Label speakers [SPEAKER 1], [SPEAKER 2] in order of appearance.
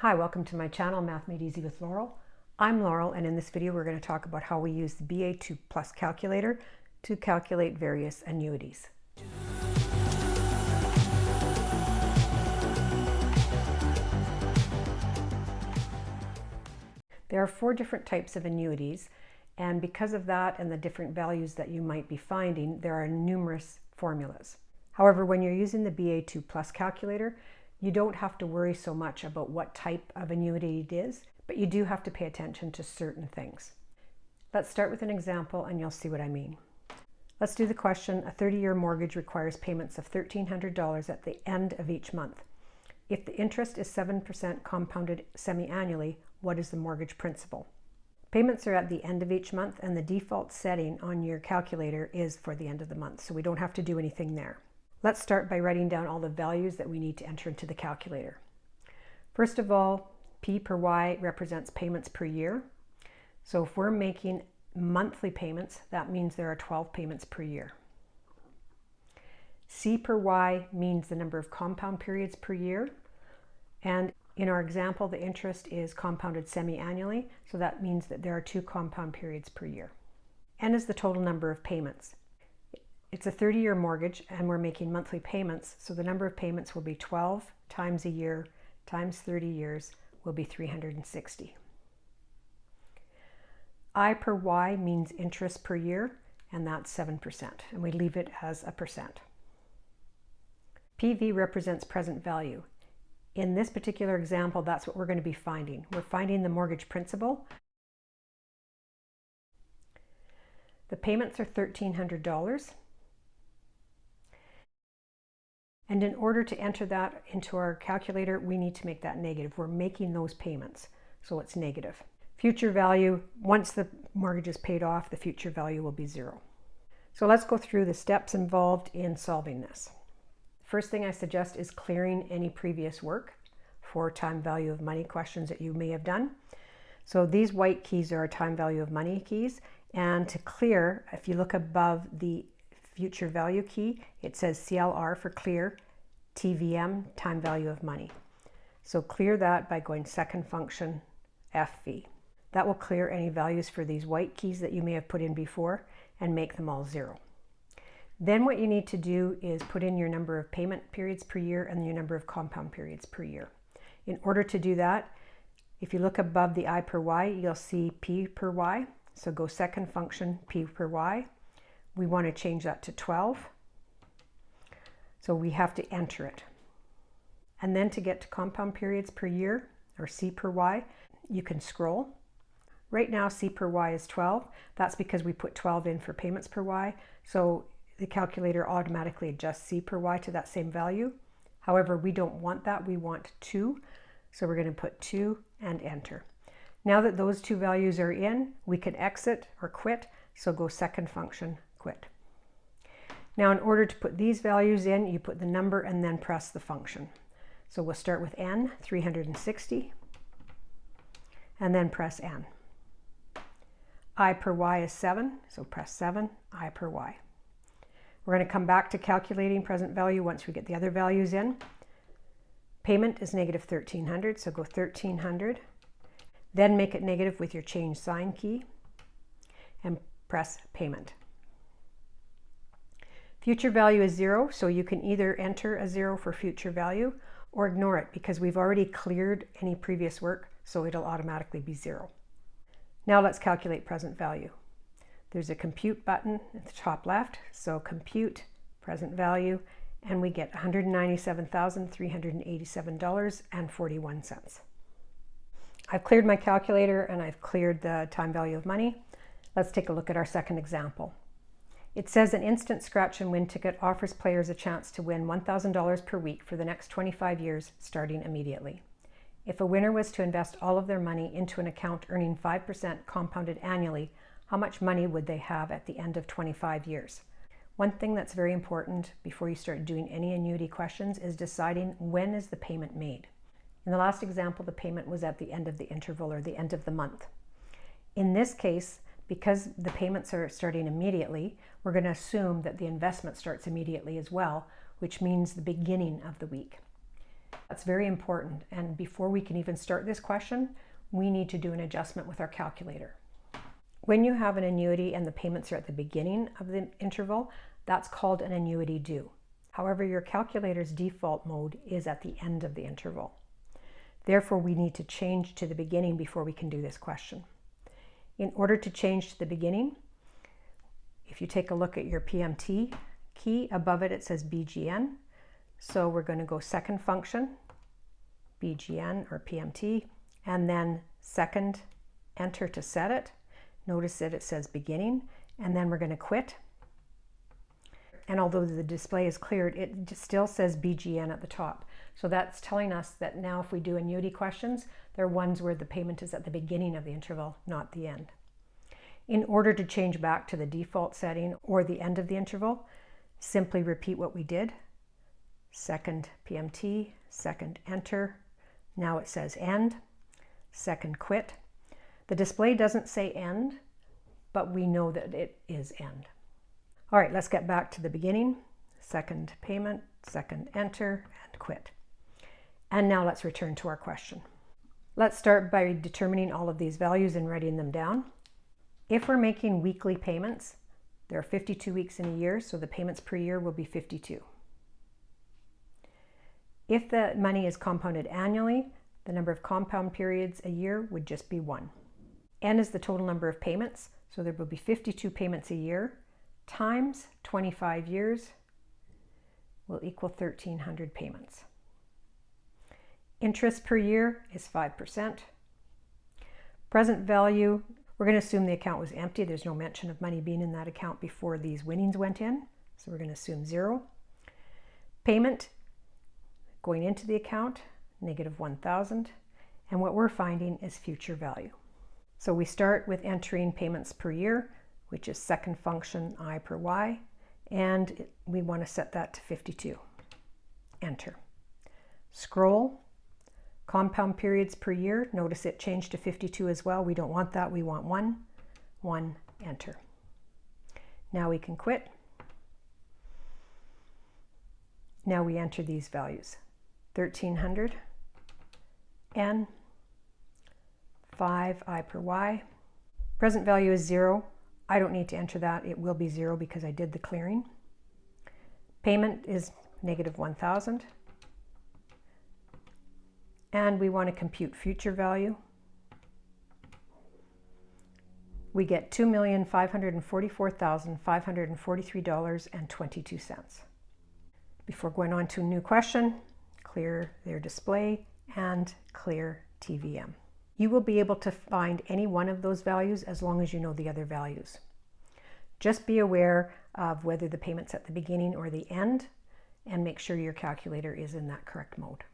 [SPEAKER 1] Hi, welcome to my channel, Math Made Easy with Laurel. I'm Laurel, and in this video we're going to talk about how we use the BA2 Plus calculator to calculate various annuities. There are 4 different types of annuities, and because of that and the different values that you might be finding, there are numerous formulas. However, when you're using the BA2 Plus calculator, you don't have to worry so much about what type of annuity it is, but you do have to pay attention to certain things. Let's start with an example and you'll see what I mean. Let's do the question. A 30-year mortgage requires payments of $1,300 at the end of each month. If the interest is 7% compounded semi-annually, what is the mortgage principal? Payments are at the end of each month, and the default setting on your calculator is for the end of the month, so we don't have to do anything there. Let's start by writing down all the values that we need to enter into the calculator. First of all, P per Y represents payments per year. So if we're making monthly payments, that means there are 12 payments per year. C per Y means the number of compound periods per year. And in our example, the interest is compounded semi-annually, so that means that there are 2 compound periods per year. N is the total number of payments. It's a 30-year mortgage and we're making monthly payments, so the number of payments will be 12 times a year times 30 years will be 360. I per Y means interest per year, and that's 7%, and we leave it as a percent. PV represents present value. In this particular example, that's what we're going to be finding. We're finding the mortgage principal. The payments are $1,300. And in order to enter that into our calculator, we need to make that negative. We're making those payments, so it's negative. Future value, once the mortgage is paid off, the future value will be 0. So let's go through the steps involved in solving this. First thing I suggest is clearing any previous work for time value of money questions that you may have done. So these white keys are our time value of money keys, and to clear, if you look above the future value key, it says CLR for clear TVM, time value of money. So clear that by going second function FV. That will clear any values for these white keys that you may have put in before and make them all 0. Then what you need to do is put in your number of payment periods per year and your number of compound periods per year. In order to do that, if you look above the I per Y, you'll see P per Y. So go second function P per Y. We want to change that to 12. So we have to enter it. And then to get to compound periods per year, or C per Y, you can scroll. Right now C per Y is 12. That's because we put 12 in for payments per Y. So the calculator automatically adjusts C per Y to that same value. However, we don't want that. We want 2. So we're going to put 2 and enter. Now that those 2 values are in, we can exit or quit. So go second function, quit. Now in order to put these values in, you put the number and then press the function. So we'll start with N, 360, and then press N. I per Y is 7, so press 7, I per Y. We're going to come back to calculating present value once we get the other values in. Payment is negative 1,300, so go 1,300. Then make it negative with your change sign key and press payment. Future value is 0, so you can either enter a 0 for future value or ignore it because we've already cleared any previous work, so it'll automatically be 0. Now let's calculate present value. There's a compute button at the top left, so compute present value, and we get $197,387.41. I've cleared my calculator and I've cleared the time value of money. Let's take a look at our second example. It says an instant scratch and win ticket offers players a chance to win $1,000 per week for the next 25 years, starting immediately. If a winner was to invest all of their money into an account earning 5% compounded annually, how much money would they have at the end of 25 years? One thing that's very important before you start doing any annuity questions is deciding when is the payment made. In the last example, the payment was at the end of the interval or the end of the month. In this case, because the payments are starting immediately, we're going to assume that the investment starts immediately as well, which means the beginning of the week. That's very important, and before we can even start this question, we need to do an adjustment with our calculator. When you have an annuity and the payments are at the beginning of the interval, that's called an annuity due. However, your calculator's default mode is at the end of the interval. Therefore, we need to change to the beginning before we can do this question. In order to change to the beginning, if you take a look at your PMT key, above it, it says BGN. So we're going to go second function, BGN or PMT, and then second, enter to set it. Notice that it says beginning, and then we're going to quit. And although the display is cleared, it still says BGN at the top. So that's telling us that now if we do annuity questions, they're ones where the payment is at the beginning of the interval, not the end. In order to change back to the default setting or the end of the interval, simply repeat what we did. Second PMT, second enter. Now it says end, second quit. The display doesn't say end, but we know that it is end. All right, let's get back to the beginning. Second payment, second enter, and quit. And now let's return to our question. Let's start by determining all of these values and writing them down. If we're making weekly payments, there are 52 weeks in a year, so the payments per year will be 52. If the money is compounded annually, the number of compound periods a year would just be 1. N is the total number of payments, so there will be 52 payments a year, times 25 years will equal 1,300 payments. Interest per year is 5%. Present value, we're going to assume the account was empty. There's no mention of money being in that account before these winnings went in, so we're going to assume 0. Payment going into the account, negative 1,000, and what we're finding is future value. So we start with entering payments per year, which is second function I per Y, and we want to set that to 52. Enter. Scroll. Compound periods per year. Notice it changed to 52 as well. We don't want that. We want 1. 1. Enter. Now we can quit. Now we enter these values. 1,300. N. 5 I per Y. Present value is 0. I don't need to enter that. It will be 0 because I did the clearing. Payment is negative 1,000. And we want to compute future value. We get $2,544,543.22. Before going on to a new question, clear their display and clear TVM. You will be able to find any one of those values as long as you know the other values. Just be aware of whether the payment's at the beginning or the end, and make sure your calculator is in that correct mode.